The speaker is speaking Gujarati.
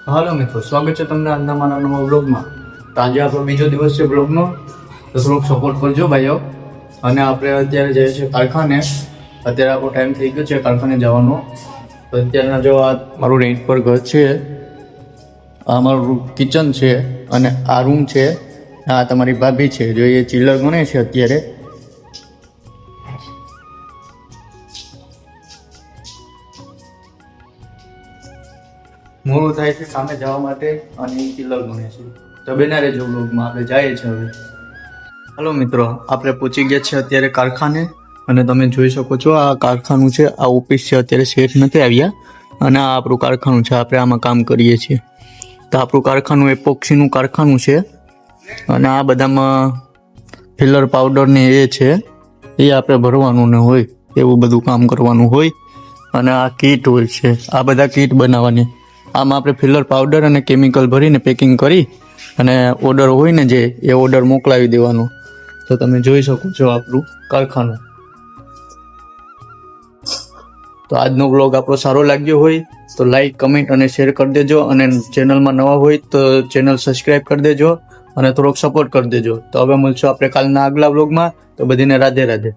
હાલો મિત્રો, સ્વાગત છે તમને આજના મારા નવા બ્લોગમાં. તો આજે આપણો બીજો દિવસ છે બ્લોગનો, તો થોડોક સપોર્ટ કરજો ભાઈઓ. અને આપણે અત્યારે જઈએ છીએ કારખાને. અત્યારે આપણો ટાઈમ થઈ ગયો છે કારખાને જવાનો. તો અત્યારના જો આ મારું રેન્ટ પર ઘર છે, આ મારું કિચન છે અને આ રૂમ છે. આ તમારી ભાભી છે, જો એ ચિલ્લર ગણે છે અત્યારે. મોડું થાય છે સામે જવા માટે અને એ ચિલ્લર ગણે છે. તો બેના રહેજો બ્લોગમાં, આપણે જઈએ છીએ હવે. હાલો મિત્રો, આપણે પહોંચી ગયા છે અત્યારે કારખાને. અને તમે જોઈ શકો છો આ કારખાનું છે, આ ઓફિસ છે. અત્યારે શેઠ નથી આવ્યા અને આ આપણું કારખાનું છે, આપણે આમાં કામ કરીએ છીએ. તો આપણું કારખાનું એપોક્સીનું કારખાનું છે અને આ બધામાં ફિલર પાવડર ને એ છે, એ આપણે ભરવાનું ને હોય એવું બધું કામ કરવાનું હોય. અને આ કીટ હોય છે, આ બધા કીટ બનાવવાની. આમાં આપણે ફિલર પાવડર અને કેમિકલ ભરીને પેકિંગ કરી અને ઓર્ડર હોય ને જે એ ઓર્ડર મોકલાવી દેવાનો. તો તમે જોઈ શકો છો આપણું કારખાનું. તો આજનો બ્લોગ આપણો સારો લાગ્યો હોય તો લાઈક, કમેન્ટ અને શેર કરી દેજો. અને ચેનલમાં નવા હોય તો ચેનલ સબસ્ક્રાઈબ કરી દેજો અને થોડોક સપોર્ટ કરી દેજો. તો હવે મળશું આપણે કાલના આગલા બ્લોગમાં. તો બધીને રાધે રાધે.